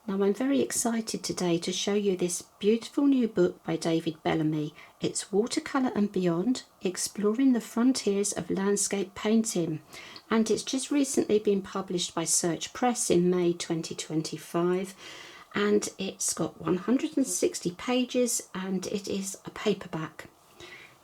Now I'm very excited today to show you this beautiful new book by David Bellamy. It's Watercolour and Beyond, Exploring the Frontiers of Landscape Painting, and it's just recently been published by Search Press in May 2025, and it's got 160 pages and it is a paperback.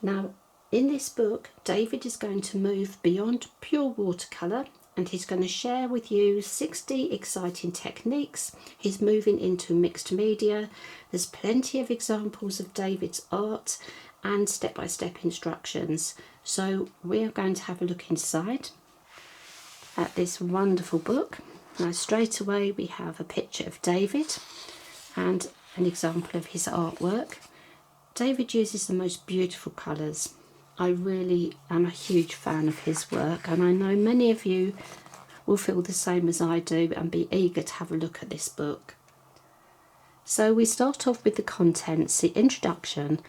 Now in this book David is going to move beyond pure watercolour and he's going to share with you 60 exciting techniques. He's moving into mixed media. There's plenty of examples of David's art and step-by-step instructions. So we're going to have a look inside at this wonderful book. Now straight away we have a picture of David and an example of his artwork. David uses the most beautiful colours. I really am a huge fan of his work, and I know many of you will feel the same as I do and be eager to have a look at this book. So we start off with the contents, the introduction.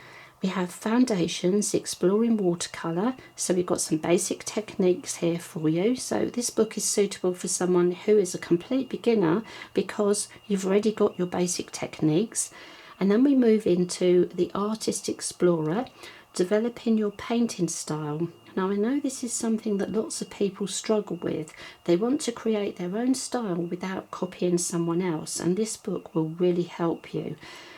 We have foundations, exploring watercolour, so we've got some basic techniques here for you. So this book is suitable for someone who is a complete beginner because you've already got your basic techniques. And then we move into the Artist Explorer, developing your painting style. Now I know this is something that lots of people struggle with. They want to create their own style without copying someone else, and this book will really help you.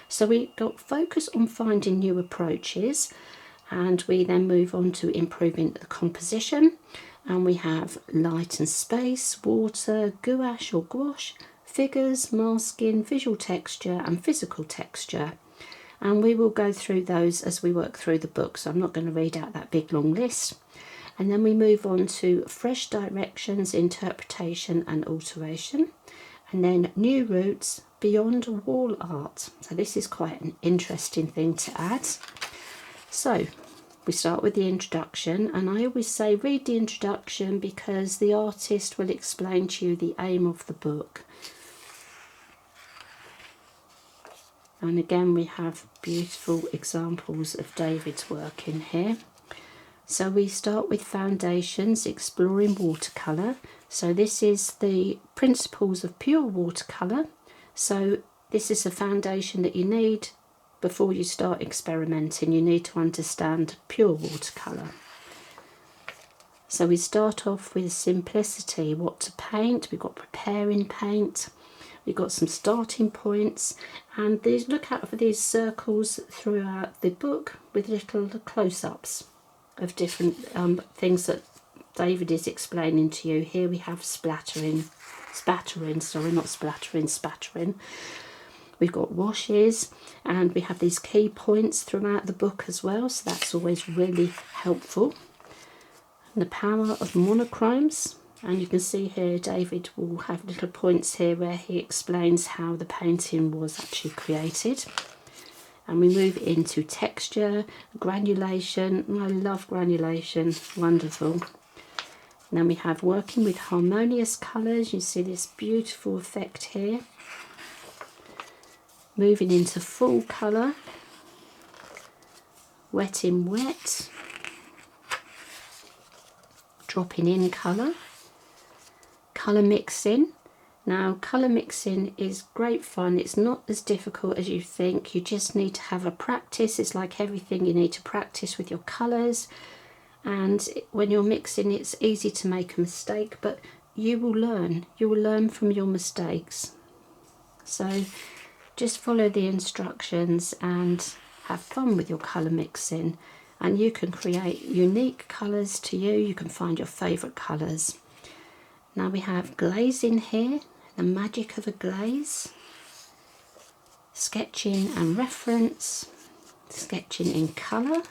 So we got focus on finding new approaches, and we then move on to improving the composition, and we have light and space, water, gouache or gouache, figures, masking, visual texture and physical texture. And we will go through those as we work through the book, so I'm not going to read out that big long list. And then we move on to fresh directions, interpretation and alteration, and then new routes beyond wall art. So this is quite an interesting thing to add. So we start with the introduction, and I always say read the introduction because the artist will explain to you the aim of the book. And again we have beautiful examples of David's work in here. So we start with foundations, exploring watercolour. So this is the principles of pure watercolour. So this is a foundation that you need before you start experimenting. You need to understand pure watercolour. So we start off with simplicity, what to paint. We've got preparing paint. We've got some starting points, and these, look out for these circles throughout the book with little close-ups of different things that David is explaining to you. Here we have spattering. We've got washes, and we have these key points throughout the book as well, so that's always really helpful. And the power of monochromes. And you can see here David will have little points here where he explains how the painting was actually created. And we move into texture, granulation. I love granulation, wonderful. And then we have working with harmonious colours. You see this beautiful effect here. Moving into full colour, wet in wet, dropping in colour. Colour mixing. Now colour mixing is great fun. It's not as difficult as you think. You just need to have a practice. It's like everything, you need to practice with your colours, and when you're mixing it's easy to make a mistake, but you will learn from your mistakes. So just follow the instructions and have fun with your colour mixing, and you can create unique colours to you. You can find your favourite colours. Now we have glazing here, the magic of a glaze, sketching and reference, sketching in colour,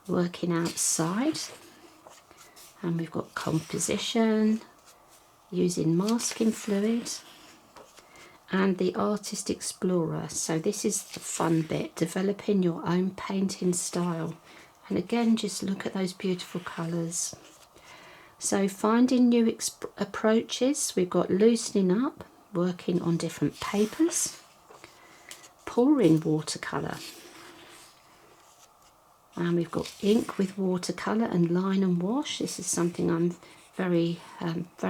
working outside, and we've got composition, using masking fluid, and the Artist Explorer. So this is the fun bit, developing your own painting style. And again, just look at those beautiful colours. So finding new approaches, we've got loosening up, working on different papers, pouring watercolour, and we've got ink with watercolour and line and wash. This is something I'm very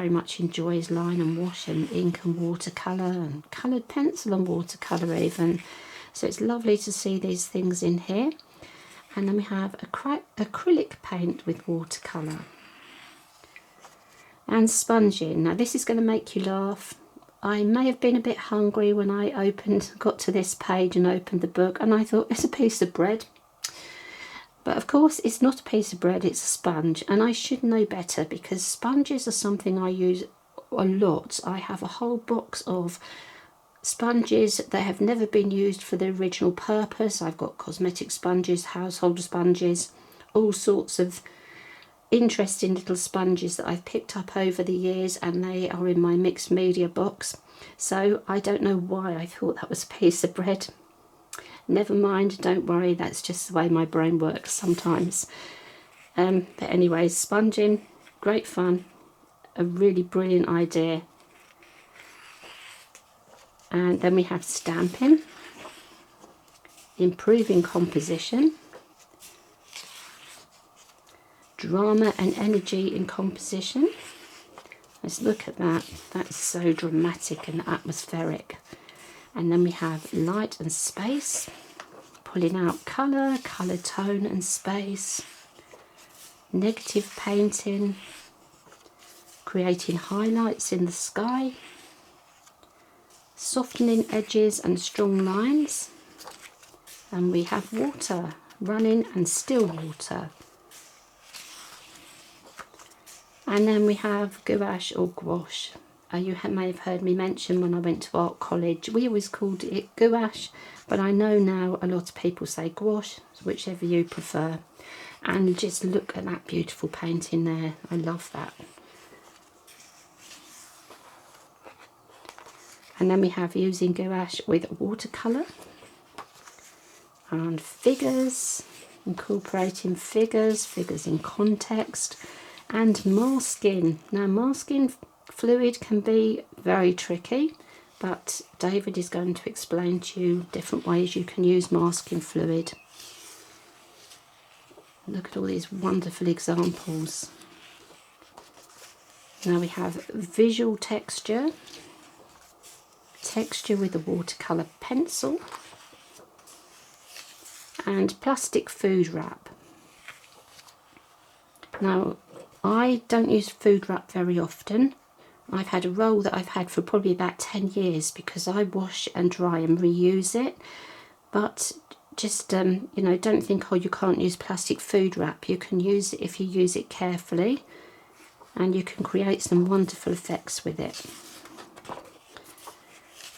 much enjoys line and wash and ink and watercolour and coloured pencil and watercolour even. So it's lovely to see these things in here. And then we have acrylic paint with watercolour and sponging. Now this is going to make you laugh. I may have been a bit hungry when I got to this page and opened the book, and I thought it's a piece of bread. But of course it's not a piece of bread, it's a sponge, and I should know better because sponges are something I use a lot. I have a whole box of sponges that have never been used for the original purpose. I've got cosmetic sponges, household sponges, all sorts of interesting little sponges that I've picked up over the years, and they are in my mixed media box. So I don't know why I thought that was a piece of bread. Never mind, don't worry, that's just the way my brain works sometimes. But anyways, sponging, great fun, a really brilliant idea. And then we have stamping, improving composition, drama and energy in composition. Let's look at that, that's so dramatic and atmospheric. And then we have light and space, pulling out colour, colour tone and space, negative painting, creating highlights in the sky, softening edges and strong lines. And we have water, running and still water. And then we have gouache or gouache. You may have heard me mention when I went to art college, we always called it gouache, but I know now a lot of people say gouache, whichever you prefer. And just look at that beautiful painting there, I love that. And then we have using gouache with watercolour and figures, incorporating figures in context, and masking. Now masking fluid can be very tricky, but David is going to explain to you different ways you can use masking fluid. Look at all these wonderful examples. Now we have visual texture with a watercolour pencil, and plastic food wrap. Now I don't use food wrap very often. I've had a roll that I've had for probably about 10 years because I wash and dry and reuse it. But just, you know, don't think, oh, you can't use plastic food wrap. You can use it if you use it carefully, and you can create some wonderful effects with it.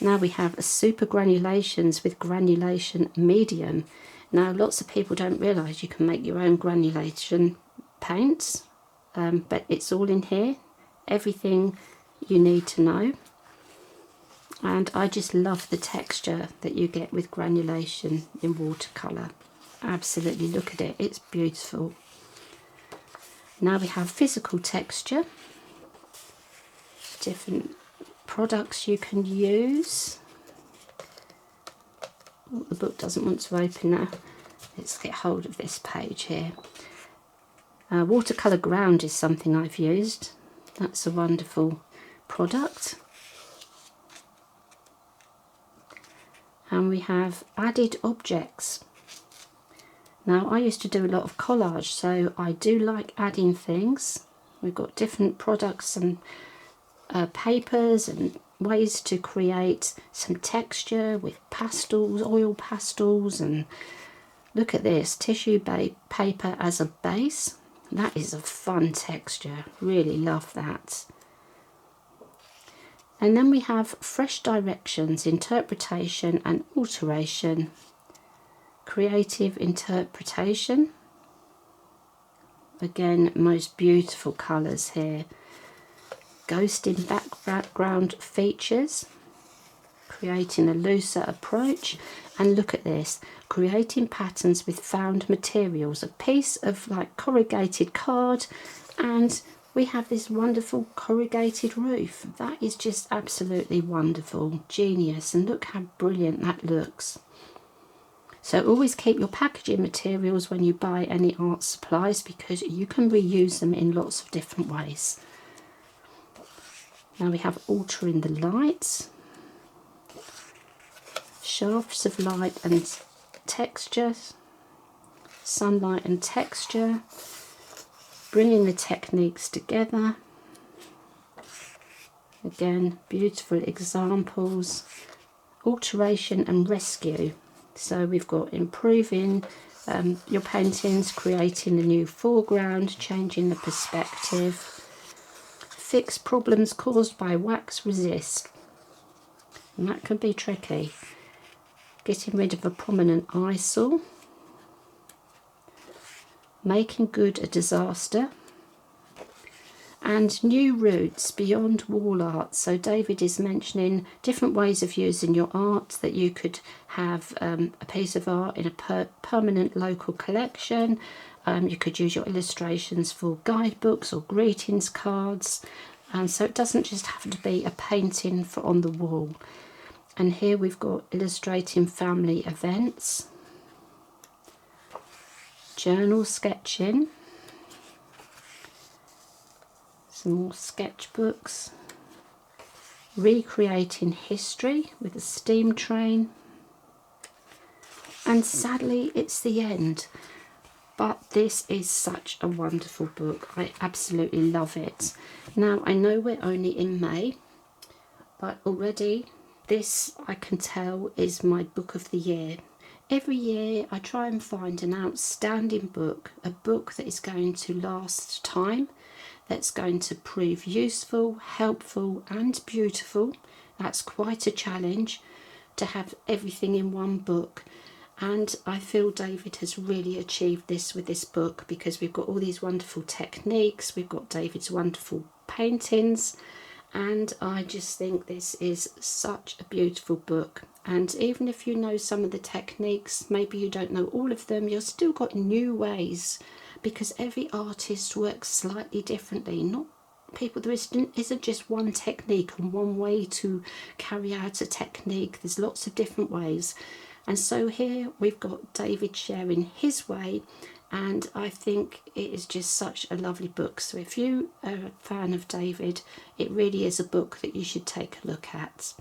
Now we have a super granulations with granulation medium. Now lots of people don't realise you can make your own granulation paints, but it's all in here, everything you need to know. And I just love the texture that you get with granulation in watercolour. Absolutely, look at it, it's beautiful. Now we have physical texture, different products you can use. Oh, the book doesn't want to open now. Let's get hold of this page here. Watercolour ground is something I've used. That's a wonderful product. And we have added objects. Now I used to do a lot of collage, so I do like adding things. We've got different products and papers and ways to create some texture with pastels, oil pastels, and look at this, tissue paper as a base. That is a fun texture, really love that. And then we have fresh directions, interpretation and alteration. Creative interpretation. Again, most beautiful colours here. Ghosting background features. Creating a looser approach. And look at this, creating patterns with found materials. A piece of like corrugated card, and we have this wonderful corrugated roof. That is just absolutely wonderful, genius, and look how brilliant that looks. So always keep your packaging materials when you buy any art supplies, because you can reuse them in lots of different ways. Now we have altering the light, shafts of light and textures, sunlight and texture, bringing the techniques together. Again, beautiful examples, alteration and rescue. So we've got improving your paintings, creating a new foreground, changing the perspective, fix problems caused by wax resist, and that can be tricky. Getting rid of a prominent eyesore, making good a disaster, and new routes beyond wall art. So David is mentioning different ways of using your art, that you could have a piece of art in a permanent local collection. You could use your illustrations for guidebooks or greetings cards, and so it doesn't just have to be a painting for on the wall. And here we've got illustrating family events, journal sketching, some more sketchbooks, recreating history with a steam train, and sadly it's the end. But this is such a wonderful book. I absolutely love it. Now I know we're only in May, but already this, I can tell, is my book of the year. Every year I try and find an outstanding book, a book that is going to last time, that's going to prove useful, helpful and beautiful. That's quite a challenge to have everything in one book, and I feel David has really achieved this with this book, because we've got all these wonderful techniques, we've got David's wonderful paintings, and I just think this is such a beautiful book. And even if you know some of the techniques, maybe you don't know all of them, you've still got new ways, because every artist works slightly differently. There isn't just one technique and one way to carry out a technique. There's lots of different ways. And so here we've got David sharing his way, and I think it is just such a lovely book. So if you are a fan of David, it really is a book that you should take a look at.